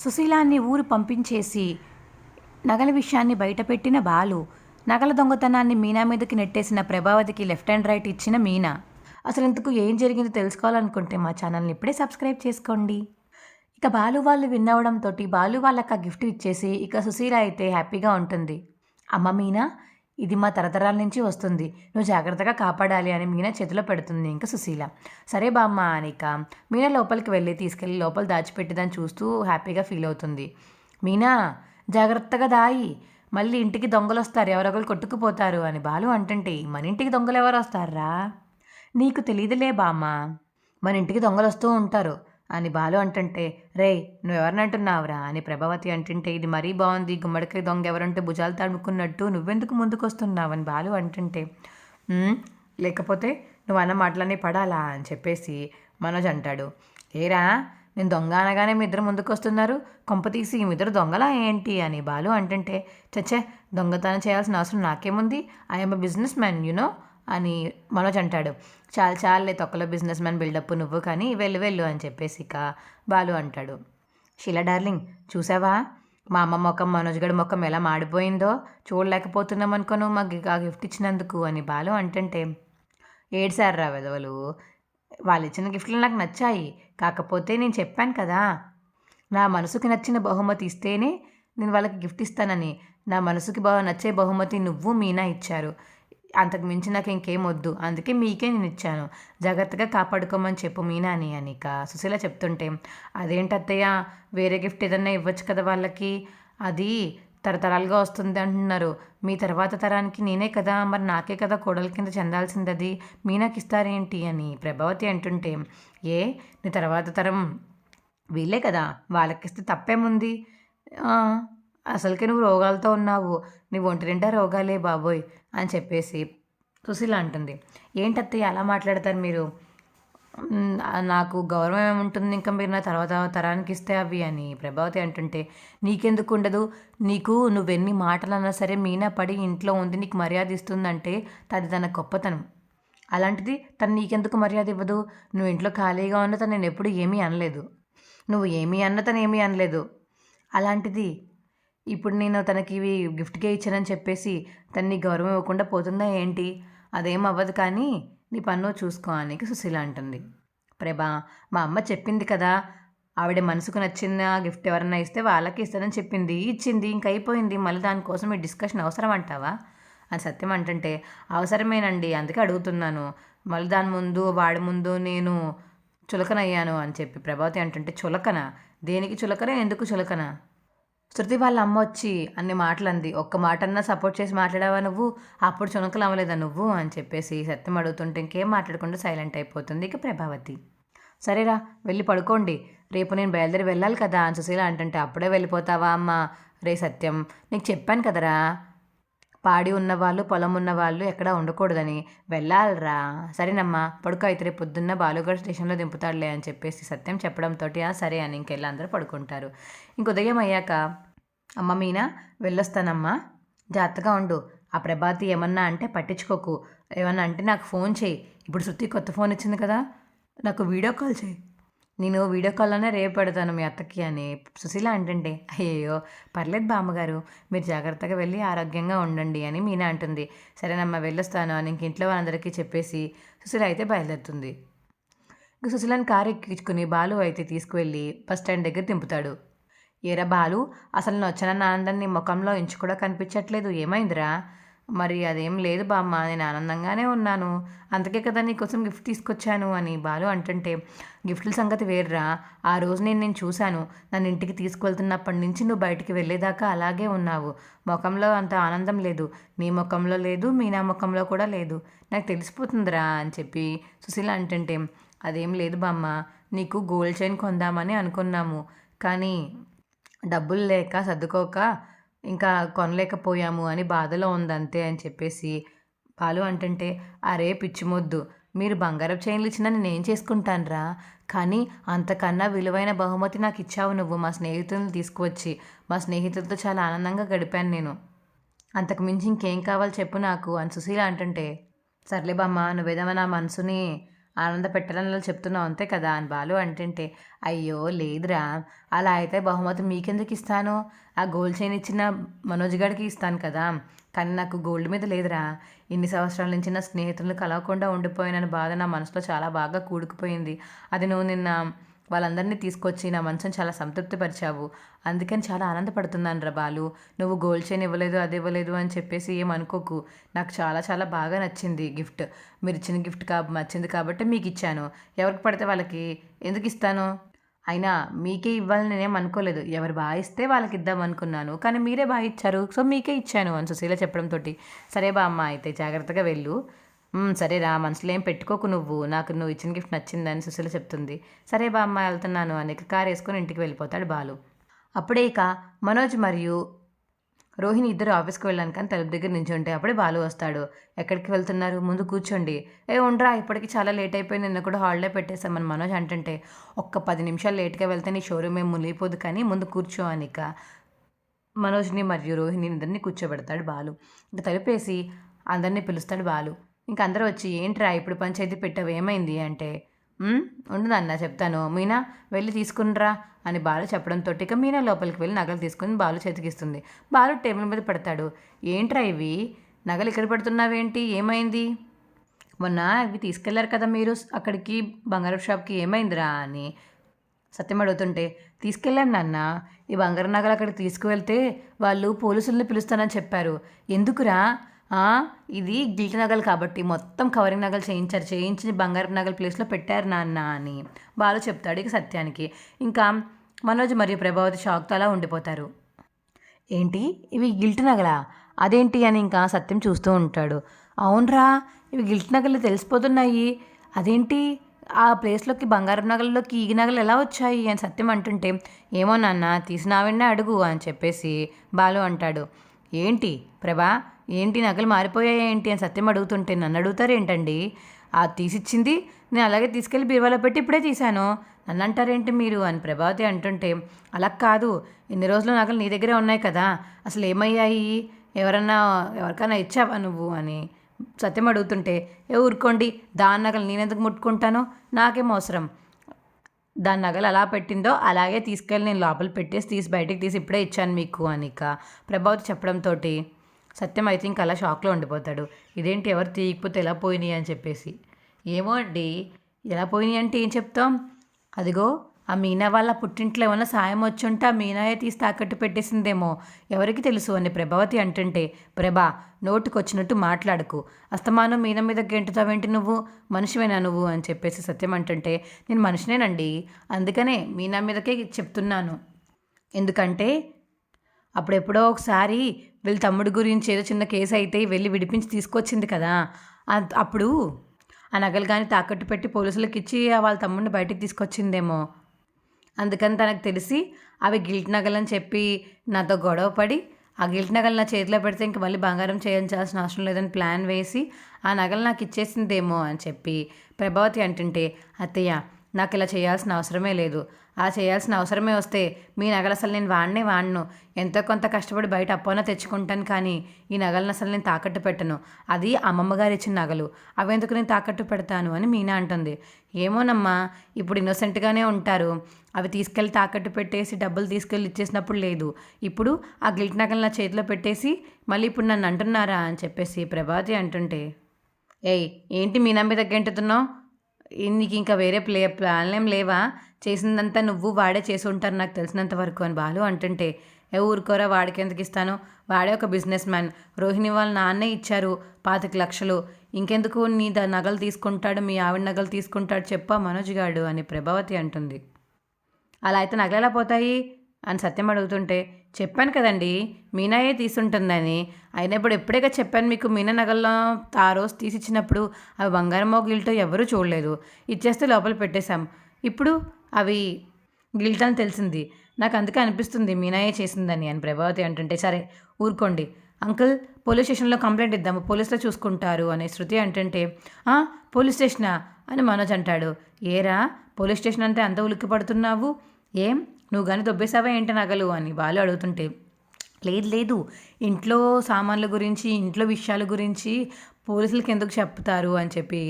సుశీలాన్ని ఊరు పంపించేసి నగల విషయాన్ని బయటపెట్టిన బాలు, నగల దొంగతనాన్ని మీనా మీదకి నెట్టేసిన ప్రభావతికి లెఫ్ట్ అండ్ రైట్ ఇచ్చిన మీనా. అసలు ఇంతకు ఏం జరిగిందో తెలుసుకోవాలనుకుంటే మా ఛానల్ని ఇప్పుడే సబ్స్క్రైబ్ చేసుకోండి. ఇక బాలు వాళ్ళు విన్నవడంతో బాలు వాళ్ళకి ఆ గిఫ్ట్ ఇచ్చేసి ఇక సుశీల అయితే హ్యాపీగా ఉంటుంది. అమ్మ మీనా, ఇది మా తరతరాల నుంచి వస్తుంది, నువ్వు జాగ్రత్తగా కాపాడాలి అని మీనా చేతిలో పెడుతుంది ఇంకా సుశీల. సరే బామ్మ అనిక మీనా లోపలికి వెళ్ళి తీసుకెళ్ళి లోపల దాచిపెట్టిదని చూస్తూ హ్యాపీగా ఫీల్ అవుతుంది. మీనా, జాగ్రత్తగా దాయి, మళ్ళీ ఇంటికి దొంగలు వస్తారు, ఎవరొకరు కొట్టుకుపోతారు అని బాలు అంటుంటే, మన ఇంటికి దొంగలు ఎవరు వస్తారా, నీకు తెలియదులే బామ్మ, మన ఇంటికి దొంగలు వస్తూ ఉంటారు అని బాలు అంటుంటే, రే నువ్వెవరిని అంటున్నావురా అని ప్రభావతి అంటుంటే, ఇది మరీ బాగుంది, గుమ్మడికాయ దొంగ ఎవరంటే భుజాలు తడుముకున్నట్టు నువ్వెందుకు ముందుకు వస్తున్నావని బాలు అంటుంటే, లేకపోతే నువ్వు అన్న మాటలన్నీ పడాలా అని చెప్పేసి మనోజ్ అంటాడు. ఏరా, నేను దొంగ అనగానే మీ ఇద్దరు ముందుకు వస్తున్నారు, కొంపతీసి మీ ఇద్దరు దొంగలా ఏంటి అని బాలు అంటుంటే, చచ్చే, దొంగతనం చేయాల్సిన అవసరం నాకేముంది, I'm a business man you know అని మనోజ్ అంటాడు. చాలే తొక్కలో బిజినెస్ మ్యాన్ బిల్డప్ నువ్వు, కానీ వెళ్ళు అని చెప్పేసి ఇక బాలు అంటాడు. షీలా డార్లింగ్, చూసావా మా అమ్మ ముఖం మనోజ్ గడి ముఖం ఎలా మాడిపోయిందో, చూడలేకపోతున్నాం అనుకో నువ్వు మాకు ఆ గిఫ్ట్ ఇచ్చినందుకు అని బాలు అంటుంటే, ఏడ్సారా వెదవలు, వాళ్ళు ఇచ్చిన గిఫ్ట్లు నాకు నచ్చాయి, కాకపోతే నేను చెప్పాను కదా, నా మనసుకి నచ్చిన బహుమతి ఇస్తేనే నేను వాళ్ళకి గిఫ్ట్ ఇస్తానని. నా మనసుకి నచ్చే బహుమతి నువ్వు మీనా ఇచ్చారు, అంతకు మించి నాకు ఇంకేం వద్దు, అందుకే మీకే నేను ఇచ్చాను, జాగ్రత్తగా కాపాడుకోమని చెప్పు మీనా అని అనిక సుశీల చెప్తుంటే, అదేంటత్తయ్య, వేరే గిఫ్ట్ ఏదన్నా ఇవ్వచ్చు కదా వాళ్ళకి, అది తరతరాలుగా వస్తుంది అంటున్నారు, మీ తర్వాత తరానికి నేనే కదా, మరి నాకే కదా కోడల కింద చెందాల్సింది, అది మీనాకి ఇస్తారేంటి అని ప్రభావతి అంటుంటే, ఏ నీ తర్వాత తరం వీళ్ళే కదా, వాళ్ళకిస్తే తప్పేముంది, అసలుకే నువ్వు రోగాలతో ఉన్నావు, నీ ఒంటి నిండా రోగాలే బాబోయ్ అని చెప్పేసి సుశీల అంటుంది. ఏంటత్తయ్య అలా మాట్లాడతారు మీరు, నాకు గౌరవం ఏముంటుంది ఇంకా మీరు నా తర్వాత తరానికి ఇస్తే అవి అని ప్రభావతి అంటుంటే, నీకెందుకు ఉండదు, నీకు నువ్వెన్ని మాటలు అన్నా సరే మీనా పడి ఇంట్లో ఉంది నీకు మర్యాద ఇస్తుందంటే అది తన గొప్పతనం, అలాంటిది తను నీకెందుకు మర్యాద ఇవ్వదు, నువ్వు ఇంట్లో ఖాళీగా ఉన్న తను నేను ఎప్పుడు ఏమీ అనలేదు, నువ్వు ఏమీ అన్న తను ఏమీ అనలేదు, అలాంటిది ఇప్పుడు నేను తనకి ఇవి గిఫ్ట్గా ఇచ్చానని చెప్పేసి తన్ని గౌరవం ఇవ్వకుండా పోతుందా ఏంటి, అదేం అవ్వదు, కానీ నీ పన్ను చూసుకో అని సుశీల అంటుంది. ప్రభా, మా అమ్మ చెప్పింది కదా, ఆవిడ మనసుకు నచ్చిన గిఫ్ట్ ఎవరన్నా ఇస్తే వాళ్ళకి ఇస్తానని చెప్పింది, ఇచ్చింది, ఇంక అయిపోయింది, మళ్ళీ దానికోసం ఈ డిస్కషన్ అవసరం అంటావా అని సత్యం అంటుంటే, అవసరమేనండి, అందుకే అడుగుతున్నాను, మళ్ళీ దాని ముందు వాడి ముందు నేను చులకనయ్యాను అని చెప్పి ప్రభావతి అంటుంటే, చులకన దేనికి చులకన, ఎందుకు చులకన, శృతి వాళ్ళ అమ్మ వచ్చి అన్ని మాటలు అంది, ఒక్క మాటన్నా సపోర్ట్ చేసి మాట్లాడావా నువ్వు, అప్పుడు చునకలు అవ్వలేదా నువ్వు అని చెప్పేసి సత్యం అడుగుతుంటే ఇంకేం మాట్లాడకుండా సైలెంట్ అయిపోతుంది ఇక ప్రభావతి. సరేరా వెళ్ళి పడుకోండి, రేపు నేను బయలుదేరి వెళ్ళాలి కదా అని సుశీల అంటుంటే, అప్పుడే వెళ్ళిపోతావా అమ్మ, రే సత్యం నీకు చెప్పాను కదరా, పాడి ఉన్నవాళ్ళు పొలం ఉన్నవాళ్ళు ఎక్కడా ఉండకూడదని, వెళ్ళాలిరా, సరేనమ్మా పడుకో, అయితే రేపు పొద్దున్న బాలుగఢ్ స్టేషన్లో దింపుతాడులే అని చెప్పేసి సత్యం చెప్పడంతో సరే అని ఇంకెళ్ళి అందరూ పడుకుంటారు. ఇంక ఉదయం అయ్యాక, అమ్మ మీనా వెళ్ళొస్తానమ్మా, జాగ్రత్తగా ఉండు, ఆ ప్రభాతి ఏమన్నా అంటే పట్టించుకోకు, ఏమన్నా అంటే నాకు ఫోన్ చేయి, ఇప్పుడు శృతి కొత్త ఫోన్ ఇచ్చింది కదా, నాకు వీడియో కాల్ చేయి, నేను వీడియో కాల్లోనే రేపు పెడతాను మీ అత్తకి అని సుశీల అంటుంటే, అయ్యో పర్లేదు బామ్మగారు, మీరు జాగ్రత్తగా వెళ్ళి ఆరోగ్యంగా ఉండండి అని మీనా అంటుంది. సరేనమ్మా వెళ్ళొస్తాను అని ఇంక ఇంట్లో వాళ్ళందరికీ చెప్పేసి సుశీల అయితే బయలుదేరుతుంది. ఇంక సుశీలని కారు ఎక్కించుకుని బాలు అయితే తీసుకువెళ్ళి బస్ స్టాండ్ దగ్గర దింపుతాడు. ఏరా బాలు, అసలు నేను వచ్చానన్న ఆనందం నీ ముఖంలో ఇంచు కూడా కనిపించట్లేదు, ఏమైందిరా, మరి అదేం లేదు బామ్మ, నేను ఆనందంగానే ఉన్నాను, అందుకే కదా నీకోసం గిఫ్ట్ తీసుకొచ్చాను అని బాలు అంటుంటే, గిఫ్ట్ల సంగతి వేర్రా, ఆ రోజు నేను చూశాను, నన్ను ఇంటికి తీసుకువెళ్తున్నప్పటి నుంచి నువ్వు బయటికి వెళ్ళేదాకా అలాగే ఉన్నావు, ముఖంలో అంత ఆనందం లేదు, నీ ముఖంలో లేదు, మీనా ముఖంలో కూడా లేదు, నాకు తెలిసిపోతుందిరా అని చెప్పి సుశీల అంటుంటే, అదేం లేదు బామ్మ, నీకు గోల్డ్ చైన్ కొందామని అనుకున్నాము, కానీ డబ్బులు లేక సర్దుకోక ఇంకా కొనలేకపోయాము అని బాధలో ఉందంతే అని చెప్పేసి బాలు అంటుంటే, అరే పిచ్చిమొద్దు, మీరు బంగారపు చైన్లు ఇచ్చినా నేనేం చేసుకుంటానురా, కానీ అంతకన్నా విలువైన బహుమతి నాకు ఇచ్చావు నువ్వు, మా స్నేహితులను తీసుకువచ్చి, మా స్నేహితులతో చాలా ఆనందంగా గడిపాను నేను, అంతకు మించి ఇంకేం కావాలి చెప్పు నాకు అని సుశీల అంటుంటే, సర్లే బామ్మ, నువ్వేదేమో నా మనసుని ఆనంద పెట్టాలని అలా చెప్తున్నావు అంతే కదా అని బాలు అంటుంటే, అయ్యో లేదురా, అలా అయితే బహుమతి మీకెందుకు ఇస్తాను, ఆ గోల్డ్ చైన్ ఇచ్చిన మనోజ్ గారికి ఇస్తాను కదా, కానీ నాకు గోల్డ్ మీద లేదురా. ఇన్ని సంవత్సరాల నుంచి నా స్నేహితులను కలవకుండా ఉండిపోయిన బాధ నా మనసులో చాలా బాగా కూడుకుపోయింది. అది నువ్వు నిన్న వాళ్ళందరినీ తీసుకొచ్చి నా మనసుని చాలా సంతృప్తిపరిచావు. అందుకని చాలా ఆనందపడుతున్నాను రా బాలు. నువ్వు గోల్డ్ చైన్ ఇవ్వలేదు, అది ఇవ్వలేదు అని చెప్పేసి ఏమనుకోకు. నాకు చాలా చాలా బాగా నచ్చింది గిఫ్ట్. మీరు ఇచ్చిన గిఫ్ట్ నచ్చింది కాబట్టి మీకు ఇచ్చాను. ఎవరికి పడితే వాళ్ళకి ఎందుకు ఇస్తాను? అయినా మీకే ఇవ్వాలని నేనేం అనుకోలేదు. ఎవరు బాగా ఇస్తే వాళ్ళకి ఇద్దాం అనుకున్నాను. కానీ మీరే బాగా ఇచ్చారు. సో మీకే ఇచ్చాను అని సుశీల చెప్పడంతో, సరే బా అమ్మ అయితే జాగ్రత్తగా వెళ్ళు. సరేరా, మనసులో ఏం పెట్టుకోకు నువ్వు. నాకు నువ్వు ఇచ్చిన గిఫ్ట్ నచ్చిందని సుశీల చెప్తుంది. సరే బా అమ్మ వెళ్తున్నాను అని కారు వేసుకొని ఇంటికి వెళ్ళిపోతాడు బాలు. అప్పుడే ఇక మనోజ్ మరియు రోహిణి ఇద్దరు ఆఫీస్కి వెళ్ళాను కానీ తలుపు దగ్గర నించుంటే అప్పుడే బాలు వస్తాడు. ఎక్కడికి వెళ్తున్నారు, ముందు కూర్చోండి. ఉండరా, ఇప్పటికి చాలా లేట్ అయిపోయింది, నిన్న కూడా హాలిడే పెట్టేశామని మనోజ్ అంటుంటే, ఒక్క 10 నిమిషాలు లేట్గా వెళ్తే నీ షోరూమ్ ఏం మునిగిపోదు కానీ ముందు కూర్చో అని ఇక మనోజ్ని మరియు రోహిణిని ఇద్దరిని కూర్చోబెడతాడు బాలు. ఇంకా తలుపేసి అందరినీ పిలుస్తాడు బాలు. ఇంక అందరూ వచ్చి, ఏంట్రా ఇప్పుడు పంచాయతీ పెట్టావు, ఏమైంది అంటే, ఉండదన్న చెప్తాను, మీనా వెళ్ళి తీసుకునిరా అని బాలు చెప్పడంతో ఇక మీనా లోపలికి వెళ్ళి నగలు తీసుకుని బాలు చేతికిస్తుంది. బాలు టేబుల్ మీద పెడతాడు. ఏంట్రా ఇవి, నగలు ఇక్కడ పెడుతున్నావేంటి, ఏమైంది? మొన్న ఇవి తీసుకెళ్లారు కదా మీరు అక్కడికి బంగారం షాప్కి, ఏమైందిరా అని సత్యం అడుగుతుంటే, తీసుకెళ్ళాను నాన్న, ఈ బంగారం నగలు అక్కడికి తీసుకువెళ్తే వాళ్ళు పోలీసుల్ని పిలుస్తానని చెప్పారు. ఎందుకురా? ఇది గిల్ట్ నగలు కాబట్టి మొత్తం కవరింగ్ నగలు చేయించి బంగారం నగల ప్లేస్లో పెట్టారు నాన్న అని బాలు చెప్తాడు ఇక సత్యానికి. ఇంకా మనోజ్ మరియు ప్రభావతి షాక్తో అలా ఉండిపోతారు. ఏంటి ఇవి గిల్ట్ నగలా, అదేంటి అని ఇంకా సత్యం చూస్తూ ఉంటాడు. అవునరా, ఇవి గిల్ట్ నగలు తెలిసిపోతున్నాయి, అదేంటి ఆ ప్లేస్లోకి బంగారం నగలలోకి ఈ నగలు ఎలా వచ్చాయి అని సత్యం అంటుంటే, ఏమో నాన్న తీసినావెన్నా అడుగు అని చెప్పేసి బాలు అంటాడు. ఏంటి ప్రభా, ఏంటి నగలు మారిపోయాయి ఏంటి అని సత్యం అడుగుతుంటే, నన్ను అడుగుతారు ఏంటండి, ఆ తీసిచ్చింది నేను అలాగే తీసుకెళ్ళి బీరువాలో పెట్టి ఇప్పుడే తీశాను, నన్ను అంటారేంటి మీరు అని ప్రభావతి అంటుంటే, అలా కాదు, ఇన్ని రోజులు నగలు నీ దగ్గరే ఉన్నాయి కదా, అసలు ఏమయ్యాయి, ఎవరికైనా ఇచ్చావా నువ్వు అని సత్యం అడుగుతుంటే, ఊరుకోండి, దాని నగలు నేనెందుకు ముట్టుకుంటాను, నాకేం అవసరం, దాని నగలు అలా పెట్టిందో అలాగే తీసుకెళ్ళి నేను లోపల తీసి బయటికి తీసి ఇప్పుడే ఇచ్చాను మీకు అని ఇక ప్రభావతి చెప్పడంతో సత్యం అయితే ఇంకా అలా షాక్లో ఉండిపోతాడు. ఇదేంటి ఎవరు తీయకపోతే ఎలా పోయినాయి అని చెప్పేసి. ఏమో అండి, ఎలా పోయినాయి అంటే ఏం చెప్తాం, అదిగో ఆ మీనా వాళ్ళ పుట్టింట్లో ఏమైనా సాయం వచ్చుంటే ఆ మీనాయే తీసి తాకట్టు పెట్టేసిందేమో, ఎవరికి తెలుసు అని ప్రభావతి అంటుంటే, ప్రభా నోటుకొచ్చినట్టు మాట్లాడకు, అస్తమానం మీనా మీద గెంటుతావేంటి, నువ్వు మనిషివేనా నువ్వు అని చెప్పేసి సత్యం అంటుంటే, నేను మనిషినేనండి, అందుకనే మీనా మీదకే చెప్తున్నాను, ఎందుకంటే అప్పుడెప్పుడో ఒకసారి వీళ్ళ తమ్ముడి గురించి ఏదో చిన్న కేసు అయితే వెళ్ళి విడిపించి తీసుకొచ్చింది కదా, అప్పుడు ఆ నగలు కానీ తాకట్టు పెట్టి పోలీసులకు ఇచ్చి వాళ్ళ తమ్ముడిని బయటికి తీసుకొచ్చిందేమో, అందుకని తనకు తెలిసి అవి గిల్ట్ నగలని చెప్పి నాతో గొడవ పడి ఆ గిల్ట్ నగలు నా చేతిలో పెడితే ఇంక మళ్ళీ బంగారం చేయించాల్సిన అవసరం లేదని ప్లాన్ వేసి ఆ నగలు నాకు ఇచ్చేసిందేమో అని చెప్పి ప్రభావతి అంటుంటే, అత్తయ్య నాకు ఇలా చేయాల్సిన అవసరమే లేదు, అలా చేయాల్సిన అవసరమే వస్తే మీ నగలు అసలు నేను వాడను, ఎంతో కొంత కష్టపడి బయట అప్పన తెచ్చుకుంటాను, కానీ ఈ నగలను అసలు నేను తాకట్టు పెట్టను, అది అమ్మమ్మ గారు ఇచ్చిన నగలు, అవెందుకు నేను తాకట్టు పెడతాను అని మీనా అంటుంది. ఏమోనమ్మా, ఇప్పుడు ఇన్నోసెంట్గానే ఉంటారు, అవి తీసుకెళ్ళి తాకట్టు పెట్టేసి డబ్బులు తీసుకెళ్ళి ఇచ్చేసినప్పుడు లేదు, ఇప్పుడు ఆ గిల్ట్ నగలు నా చేతిలో పెట్టేసి మళ్ళీ ఇప్పుడు నన్ను అంటున్నారా అని చెప్పేసి ప్రభావతి అంటుంటే, ఏంటి మీనా మీద గెంటుతున్నావు, నీకు ఇంకా వేరే ప్లాన్లేం లేవా, చేసిందంతా నువ్వు వాడే చేసి ఉంటారు నాకు తెలిసినంత వరకు అని బాలు అంటుంటే, ఊరుకోరా, వాడికి ఎందుకు ఇస్తాను, వాడే ఒక బిజినెస్ మ్యాన్, రోహిణి వాళ్ళ నాన్నే ఇచ్చారు 25 లక్షలు, ఇంకెందుకు నీ నగలు తీసుకుంటాడు, మీ ఆవిడ నగలు తీసుకుంటాడు చెప్పా మనోజ్ గాడు అని ప్రభావతి అంటుంది. అలా అయితే నగలు ఎలా పోతాయి అని సత్యం అడుగుతుంటే, చెప్పాను కదండి మీనాయే తీసుంటుందని, అయినప్పుడు ఎప్పుడేగా చెప్పాను మీకు, మీనా నగల్లో ఆ రోజు తీసిచ్చినప్పుడు అవి బంగారమో గిల్టో ఎవరూ చూడలేదు, ఇచ్చేస్తే లోపల పెట్టేశాం, ఇప్పుడు అవి గిల్ట్ అని తెలిసింది, నాకు అందుకే అనిపిస్తుంది మీనాయే చేసిందని అని ప్రభావతి అంటుంటే, సరే ఊరుకోండి అంకుల్, పోలీస్ స్టేషన్లో కంప్లైంట్ ఇద్దాము, పోలీసులో చూసుకుంటారు అని శృతి అంటుంటే, పోలీస్ స్టేషనా అని మనోజ్ అంటాడు. ఏరా పోలీస్ స్టేషన్ అంటే అంత ఉలిక్కి పడుతున్నావు, ఏం నువ్వు కానీ దొబ్బేసావా ఏంటి నగలు అని బాలు అడుగుతుంటే, లేదు, ఇంట్లో సామాన్ల గురించి ఇంట్లో విషయాల గురించి పోలీసులకి ఎందుకు చెప్తారు అని చెప్పి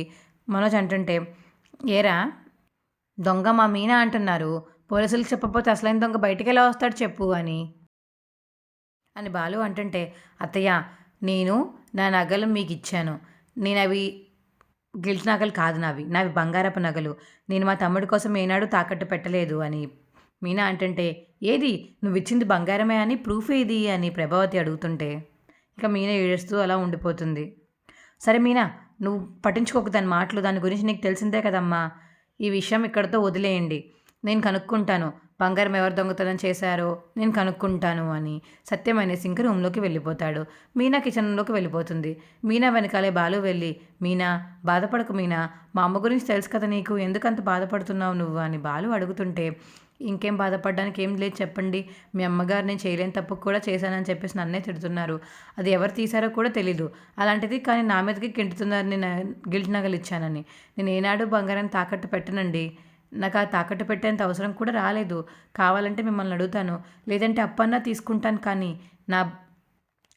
మనోజ్ అంటుంటే, ఏరా దొంగ మా మీనా అంటున్నారు, పోలీసులకు చెప్పకపోతే అసలైన దొంగ బయటికి ఎలా వస్తాడు చెప్పు అని బాలు అంటుంటే, అత్తయ్య నేను నా నగలు మీకు ఇచ్చాను, నేను అవి గిల్ట్ నగలు కాదు, నావి బంగారపు నగలు, నేను మా తమ్ముడి కోసం ఏనాడు తాకట్టు పెట్టలేదు అని మీనా అంటుంటే, ఏది నువ్వు ఇచ్చింది బంగారమే అని ప్రూఫ్ ఏది అని ప్రభావతి అడుగుతుంటే, ఇక మీనా ఏడుస్తూ అలా ఉండిపోతుంది. సరే మీనా, నువ్వు పట్టించుకోకు దాని మాటలు, దాని గురించి నీకు తెలిసిందే కదమ్మా, ఈ విషయం ఇక్కడితో వదిలేయండి, నేను కనుక్కుంటాను బంగారం ఎవరు దొంగతనం చేశారో నేను కనుక్కుంటాను అని సత్యం అనేసి ఇంక రూమ్లోకి వెళ్ళిపోతాడు. మీనా కిచెన్లోకి వెళ్ళిపోతుంది. మీనా వెనకాలే బాలు వెళ్ళి, మీనా బాధపడకు మీనా, మా అమ్మ గురించి తెలుసు కదా నీకు, ఎందుకంత బాధపడుతున్నావు నువ్వు అని బాలు అడుగుతుంటే, ఇంకేం బాధపడడానికి ఏం లేదు చెప్పండి, మీ అమ్మగారు నేను చేయలేని తప్పు కూడా చేశానని చెప్పేసి నన్నే తిడుతున్నారు, అది ఎవరు తీశారో కూడా తెలీదు, అలాంటిది కానీ నా మీదకి గింటుతున్నారు నేను గిల్ట్ నగలు ఇచ్చానని, నేను ఏనాడు బంగారం తాకట్టు పెట్టనండి, నాకు ఆ తాకట్టు పెట్టేంత అవసరం కూడా రాలేదు, కావాలంటే మిమ్మల్ని అడుగుతాను, లేదంటే అప్పన్నా తీసుకుంటాను, కానీ నా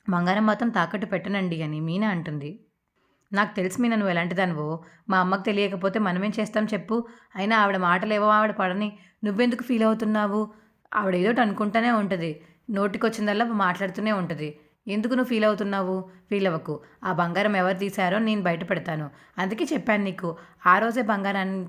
బంగారం మాత్రం తాకట్టు పెట్టనండి అని మీనా అంటుంది. నాకు తెలుసు మీనా నువ్వు ఎలాంటి దానివో, మా అమ్మకు తెలియకపోతే మనమేం చేస్తాం చెప్పు, అయినా ఆవిడ మాటలేవో ఆవిడ పడని, నువ్వెందుకు ఫీల్ అవుతున్నావు, ఆవిడ ఏదోటి అనుకుంటూనే ఉంటుంది, నోటికొచ్చిందల్లా మాట్లాడుతూనే ఉంటుంది, ఎందుకు నువ్వు ఫీల్ అవుతున్నావు, ఫీల్ అవ్వకు, ఆ బంగారం ఎవరు తీశారో నేను బయట పెడతాను, అందుకే చెప్పాను నీకు ఆ రోజే బంగారాన్ని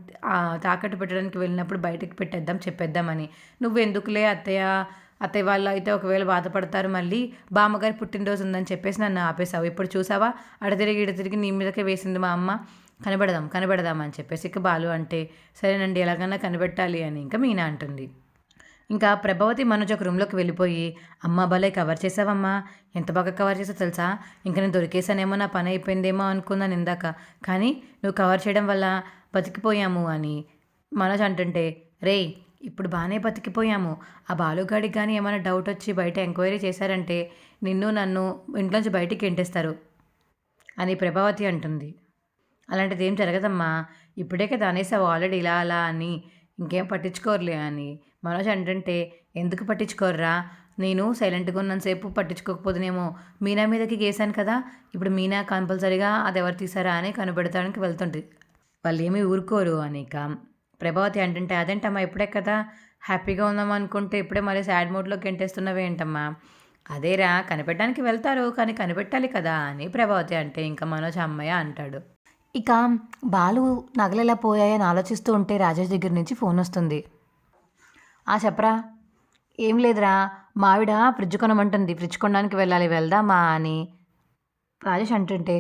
తాకట్టు పెట్టడానికి వెళ్ళినప్పుడు బయటకు పెట్టేద్దాం చెప్పేద్దామని, నువ్వు ఎందుకులే అత్తయ్య వాళ్ళు అయితే ఒకవేళ బాధపడతారు, మళ్ళీ బామ్మగారి పుట్టినరోజు ఉందని చెప్పేసి నన్ను ఆపేశావు, ఇప్పుడు చూసావా ఇడ తిరిగి నీ మీదకే వేసింది మా అమ్మ, కనబెడదాం అని చెప్పేసి ఇక బాలు అంటే, సరేనండి ఎలాగన్నా కనిపెట్టాలి అని ఇంకా మీనా అంటుంది. ఇంకా ప్రభావతి మనోజ్ ఒక రూమ్లోకి వెళ్ళిపోయి, అమ్మ భలే కవర్ చేసావమ్మా, ఎంత బాగా కవర్ చేసావు తెలుసా, ఇంకా నేను దొరికేసానేమో, నా పని అయిపోయిందేమో అనుకున్నాను ఇందాక, కానీ నువ్వు కవర్ చేయడం వల్ల బతికిపోయాము అని మనోజ్ అంటుంటే, రేయ్ ఇప్పుడు బాగానే బతికిపోయాము, ఆ బాలుగాడికి కానీ ఏమైనా డౌట్ వచ్చి బయట ఎంక్వైరీ చేశారంటే నన్ను ఇంట్లోంచి బయటికి గెంటేస్తారు అని ప్రభావతి అంటుంది. అలాంటిది ఏం జరగదమ్మా, ఇప్పుడే కదా అనేసావు ఆల్రెడీ ఇలా అలా అని, ఇంకేం పట్టించుకోరులే అని మనోజ్ అంటుంటే, ఎందుకు పట్టించుకోర్రా, నేను సైలెంట్గా ఉన్నంతసేపు పట్టించుకోకపోతేనేమో మీనా మీదకి గేసాను కదా, ఇప్పుడు మీనా కంపల్సరీగా అది ఎవరు తీసారా అని కనిపెడతానికి వెళ్తుంది, వాళ్ళు ఏమీ ఊరుకోరు అని ఇక ప్రభావతి అంటుంటే, అదేంటమ్మా ఇప్పుడే కదా హ్యాపీగా ఉందాం అనుకుంటే ఇప్పుడే మళ్ళీ సాడ్ మోడ్లోకి గెంటేస్తున్నవేంటమ్మా, అదేరా కనిపెట్టడానికి వెళ్తారు కానీ కనిపెట్టాలి కదా అని ప్రభావతి అంటే, ఇంకా మనోజ్ అమ్మయ్య అంటాడు. ఇక బాలు నగలు ఎలా పోయాయని ఆలోచిస్తూ ఉంటే రాజేష్ దగ్గర నుంచి ఫోన్ వస్తుంది. చెప్పరా, ఏం లేదురా, మావిడ ఫ్రిడ్జ్ కొనమంటుంది, ఫ్రిడ్జ్ కొనడానికి వెళ్ళాలి, వెళ్దామా అని రాజేష్ అంటుంటే,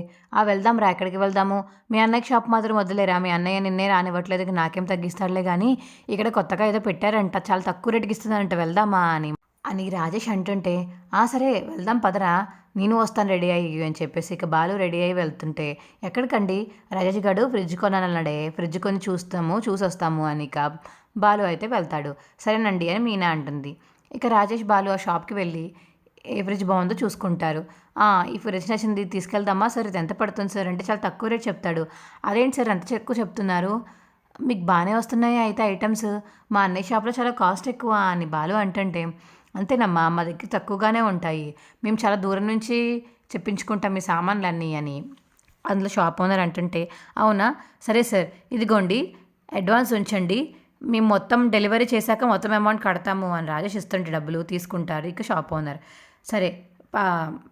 వెళ్దాం రా, ఎక్కడికి వెళ్దాము, మీ అన్నయ్యకి షాప్ మాత్రం వద్దులేరా, మీ అన్నయ్య నిన్నే రానివ్వట్లేదు, నాకేం తగ్గిస్తాడులే కానీ ఇక్కడ కొత్తగా ఏదో పెట్టారంట, చాలా తక్కువ రేటుకి ఇస్తుందంట, వెళ్దామా అని రాజేష్ అంటుంటే, సరే వెళ్దాం పదరా, నేను వస్తాను రెడీ అయ్యి అని చెప్పేసి ఇక బాలు రెడీ అయ్యి వెళ్తుంటే, ఎక్కడికండి, రాజేష్ గారు ఫ్రిడ్జ్ కొనాలన్నాడే, ఫ్రిడ్జ్ కొని చూసొస్తాము అని ఇక బాలు అయితే వెళ్తాడు. సరేనండి అని మీనా అంటుంది. ఇక రాజేష్ బాలు ఆ షాప్కి వెళ్ళి ఏ ఫ్రిడ్జ్ బాగుందో చూసుకుంటారు. ఈ ఫ్రిడ్జ్ నచ్చింది తీసుకెళ్దామా సార్, ఇది ఎంత పడుతుంది సార్ అంటే చాలా తక్కువ రేట్ చెప్తాడు. అదేంటి సార్ అంత ఎక్కువ చెప్తున్నారు, మీకు బాగానే వస్తున్నాయి అయితే ఐటమ్స్, మా అన్నయ్య షాప్లో చాలా కాస్ట్ ఎక్కువ అని బాలు అంటుంటే, అంతేనమ్మా మా దగ్గర తక్కువగానే ఉంటాయి, మేము చాలా దూరం నుంచి చెప్పించుకుంటాం ఈ సామాన్లన్నీ అని అందులో షాప్ ఓనర్ అంటుంటే, అవునా సరే సార్ ఇదిగోండి అడ్వాన్స్ ఉంచండి, మేము మొత్తం డెలివరీ చేశాక మొత్తం అమౌంట్ కడతాము అని రాజేష్ ఇస్తుంటే డబ్బులు తీసుకుంటారు ఇక షాప్ ఓనర్. సరే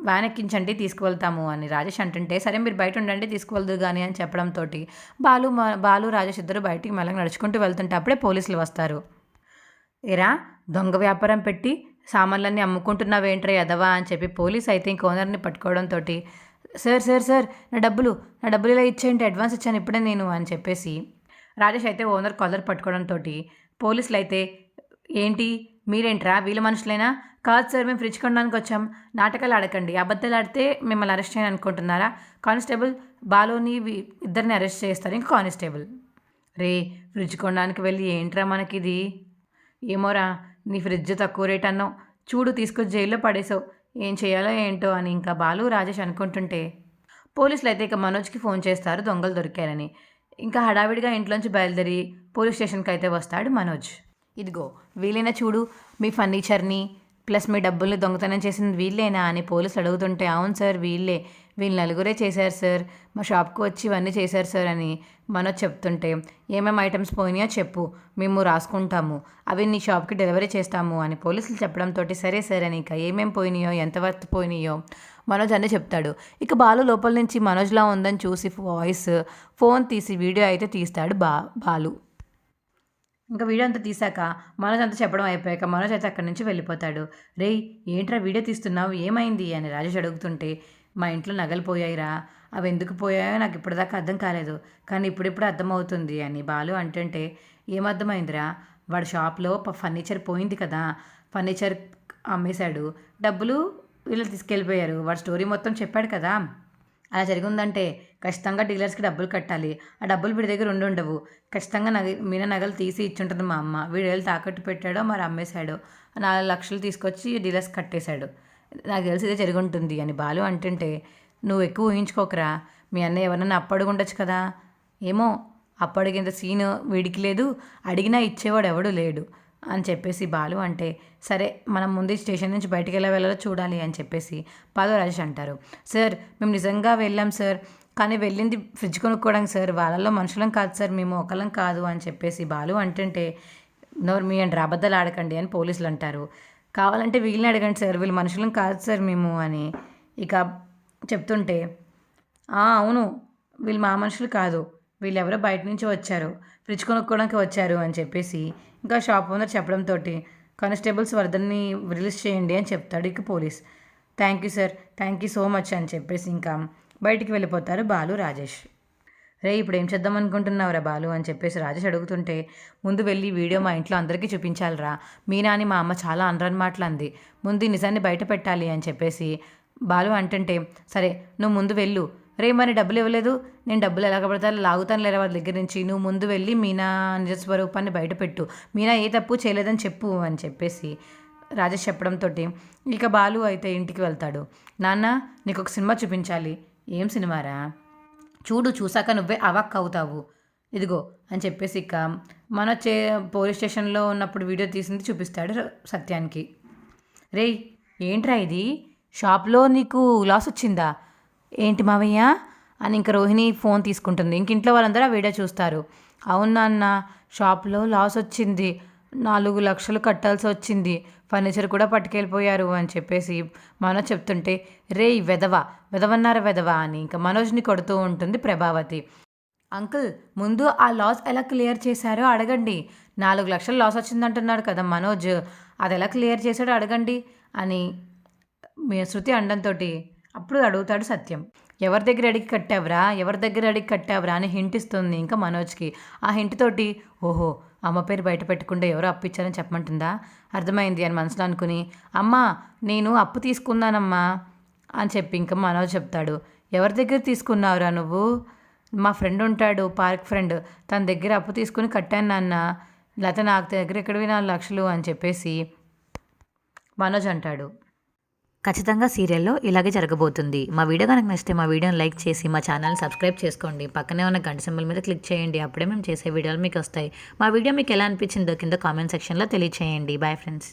వ్యాన్ ఎక్కించండి తీసుకువెళ్తాము అని రాజేష్ అంటుంటే, సరే మీరు బయట ఉండండి తీసుకువెళ్దు కానీ అని చెప్పడంతో బాలు రాజేష్ ఇద్దరు బయటికి మెల్లగా నడుచుకుంటూ వెళ్తుంటే అప్పుడే పోలీసులు వస్తారు. ఏరా దొంగ వ్యాపారం పెట్టి సామాన్లన్నీ అమ్ముకుంటున్నావేంట్రా ఎదవా అని చెప్పి పోలీస్ అయితే ఇంక ఓనర్ని పట్టుకోవడంతో, సార్ నా డబ్బులు ఇలా ఇచ్చేయండి, అడ్వాన్స్ ఇచ్చాను ఇప్పుడే నేను అని చెప్పేసి రాజేష్ అయితే ఓనర్ కాలర్ పట్టుకోవడంతో పోలీసులు అయితే, ఏంటి మీరేంట్రా వీళ్ళ మనుషులైనా, కాదు సార్ మేము ఫ్రిడ్జ్ కొనడానికి వచ్చాం, నాటకాలు ఆడకండి, అబద్ధాలు ఆడితే మిమ్మల్ని అరెస్ట్ చేయని అనుకుంటున్నారా, కానిస్టేబుల్ బాలుని ఇద్దరిని అరెస్ట్ చేస్తారు. ఇంకా కానిస్టేబుల్, రే ఫ్రిడ్జ్ కొనడానికి వెళ్ళి ఏంట్రా మనకిది, ఏమోరా నీ ఫ్రిడ్జ్ తక్కువ రేట్ అన్నావు, చూడు తీసుకొచ్చి జైల్లో పడేసావు, ఏం చేయాలో ఏంటో అని ఇంకా బాలు రాజేష్ అనుకుంటుంటే పోలీసులు అయితే ఇక మనోజ్కి ఫోన్ చేస్తారు దొంగలు దొరికారని. ఇంకా హడావిడిగా ఇంట్లోంచి బయలుదేరి పోలీస్ స్టేషన్కి అయితే వస్తాడు మనోజ్. ఇదిగో వీళ్ళైనా చూడు మీ ఫర్నిచర్ని ప్లస్ మీ డబ్బుల్ని దొంగతనం చేసింది వీళ్ళేనా అని పోలీసులు అడుగుతుంటే, అవును సార్ వీళ్ళు నలుగురే చేశారు సార్, మా షాప్కి వచ్చి ఇవన్నీ చేశారు సార్ అని మనోజ్ చెప్తుంటే, ఏమేమి ఐటమ్స్ పోయినాయో చెప్పు, మేము రాసుకుంటాము, అవి నీ షాప్కి డెలివరీ చేస్తాము అని పోలీసులు చెప్పడంతో సరే సార్ అని ఇక ఏమేమి పోయినాయో ఎంతవరకు పోయినాయో మనోజ్ అన్నీ చెప్తాడు. ఇక బాలు లోపల నుంచి మనోజ్లా ఉందని చూసి ఫోన్ తీసి వీడియో అయితే తీస్తాడు బాలు. ఇంకా వీడియో అంతా తీసాక మనోజ్ అంతా చెప్పడం అయిపోయాక మనోజ్ అయితే అక్కడి నుంచి వెళ్ళిపోతాడు. రేయ్ ఏంట్రా వీడియో తీస్తున్నావు, ఏమైంది అని రాజేష్ అడుగుతుంటే, మా ఇంట్లో నగలు పోయాయిరా, అవి ఎందుకు పోయాయో నాకు ఇప్పటిదాకా అర్థం కాలేదు, కానీ ఇప్పుడిప్పుడు అర్థమవుతుంది అని బాలు అంటుంటే, ఏమర్థమైందిరా, వాడి షాప్లో ఫర్నిచర్ పోయింది కదా, ఫర్నిచర్ అమ్మేశాడు, డబ్బులు వీళ్ళు తీసుకెళ్ళిపోయారు, వాడు స్టోరీ మొత్తం చెప్పాడు కదా, అలా జరిగిందంటే ఖచ్చితంగా డీలర్స్కి డబ్బులు కట్టాలి, ఆ డబ్బులు వీడి దగ్గర ఉండవు, ఖచ్చితంగా మీనా నగలు తీసి ఇచ్చుంటుంది మా అమ్మ, వీడు వెళ్ళి తాకట్టు పెట్టాడో మరి అమ్మేశాడో, 4 లక్షలు తీసుకొచ్చి డీలర్స్ కట్టేశాడు, నాకు తెలిసి ఇదే జరిగి ఉంటుంది అని బాలు అంటుంటే, నువ్వు ఎక్కువ ఊహించుకోకరా, మీ అన్నయ్య ఎవరన్నా అప్పడుగుండొచ్చు కదా, ఏమో అప్పడిగేంత సీను వీడికి లేదు, అడిగినా ఇచ్చేవాడు ఎవడు లేడు అని చెప్పేసి బాలు అంటే, సరే మనం ముందు స్టేషన్ నుంచి బయటికి వెళ్ళాలో చూడాలి అని చెప్పేసి పాదో రాజేష్ అంటారు. సార్ మేము నిజంగా వెళ్ళాం సార్, కానీ వెళ్ళింది ఫ్రిడ్జ్ కొనుక్కోవడానికి సార్, వాళ్ళల్లో మనుషులం కాదు సార్, మేము ఒకళ్ళం కాదు అని చెప్పేసి బాలు అంటుంటే, నోరు మీ అంటారు, అబద్ధాలు ఆడకండి అని పోలీసులు అంటారు. కావాలంటే వీళ్ళని అడగండి సార్, వీళ్ళు మనుషులం కాదు సార్ మేము అని ఇక చెప్తుంటే, అవును వీళ్ళు మా మనుషులు కాదు, వీళ్ళు ఎవరో బయట నుంచి వచ్చారు, ఫ్రిడ్జ్ కొనుక్కోవడానికి వచ్చారు అని చెప్పేసి ఇంకా షాప్ ఓనర్ చెప్పడంతో, కానిస్టేబుల్స్ వరదని రిలీజ్ చేయండి అని చెప్తాడు ఇక police. Thank you sir, thank you so much అని చెప్పేసి ఇంకా బయటికి వెళ్ళిపోతారు బాలు రాజేష్. రే ఇప్పుడు ఏం చేద్దాం అనుకుంటున్నావురా బాలు అని చెప్పేసి రాజేష్ అడుగుతుంటే, ముందు వెళ్ళి వీడియో మా ఇంట్లో అందరికీ చూపించాలిరా, మీనా అని మా అమ్మ చాలా అనరాని మాటలు అంది, ముందు ఈ నిజాన్ని బయట పెట్టాలి అని చెప్పేసి బాలు అంటుంటే, సరే నువ్వు ముందు వెళ్ళు, రే మరి డబ్బులు ఇవ్వలేదు, నేను డబ్బులు ఎలా కబడతాను లాగుతాను లేరా వాళ్ళ దగ్గర నుంచి, నువ్వు ముందు వెళ్ళి మీనా నిజ స్వరూపాన్ని బయటపెట్టు, మీనా ఏ తప్పు చేయలేదని చెప్పు అని చెప్పేసి రాజేష్ చెప్పడంతో ఇక బాలు అయితే ఇంటికి వెళ్తాడు. నాన్న నీకు ఒక సినిమా చూపించాలి. ఏం సినిమారా, చూసాక నువ్వే అవాక్ అవుతావు, ఇదిగో అని చెప్పేసి ఇక పోలీస్ స్టేషన్లో ఉన్నప్పుడు వీడియో తీసింది చూపిస్తాడు సత్యానికి. రేయ్ ఏంట్రా ఇది, షాప్లో నీకు లాస్ వచ్చిందా ఏంటి మావయ్య అని ఇంక రోహిణి ఫోన్ తీసుకుంటుంది. ఇంట్లో వాళ్ళందరూ ఆ వీడియో చూస్తారు. అవును నాన్న, షాప్లో లాస్ వచ్చింది, 4 లక్షలు కట్టాల్సి వచ్చింది, ఫర్నిచర్ కూడా పట్టుకెళ్ళిపోయారు అని చెప్పేసి మనోజ్ చెప్తుంటే, రే వెదవన్నారా వెదవా అని ఇంకా మనోజ్ని కొడుతూ ఉంటుంది ప్రభావతి. అంకుల్ ముందు ఆ లాస్ ఎలా క్లియర్ చేశారో అడగండి, 4 లక్షలు లాస్ వచ్చిందంటున్నాడు కదా మనోజ్, అది ఎలా క్లియర్ చేశాడో అడగండి అని శృతి అండంతో అప్పుడు అడుగుతాడు సత్యం. ఎవరి దగ్గర అడిగి కట్టావరా అని హింట్ ఇస్తుంది ఇంకా మనోజ్కి. ఆ హింట్ తోటి, ఓహో అమ్మ పేరు బయట పెట్టకుండా ఎవరో అప్పు ఇచ్చారని చెప్పమంటుందా, అర్థమైంది అని మనసులో అనుకుని, అమ్మా నేను అప్పు తీసుకున్నానమ్మా అని చెప్పి ఇంకా మనోజ్ చెప్తాడు. ఎవరి దగ్గర తీసుకున్నావురా నువ్వు, మా ఫ్రెండ్ ఉంటాడు పార్క్ ఫ్రెండ్, తన దగ్గర అప్పు తీసుకుని కట్టాను నాన్న, లేకపోతే నాకు దగ్గర ఎక్కడివి 4 లక్షలు అని చెప్పేసి మనోజ్ అంటాడు. ఖచ్చితంగా సీరియల్లో ఇలాగే జరగబోతుంది. మా వీడియో కనుక నచ్చితే మా వీడియోని లైక్ చేసి మా ఛానల్ని సబ్స్క్రైబ్ చేసుకోండి, పక్కనే ఉన్న గంట సింబల్ మీద క్లిక్ చేయండి, అప్పుడే మేము చేసే వీడియోలు మీకు వస్తాయి. మా వీడియో మీకు ఎలా అనిపించిందో కింద కామెంట్ సెక్షన్లో తెలియచేయండి. Bye friends.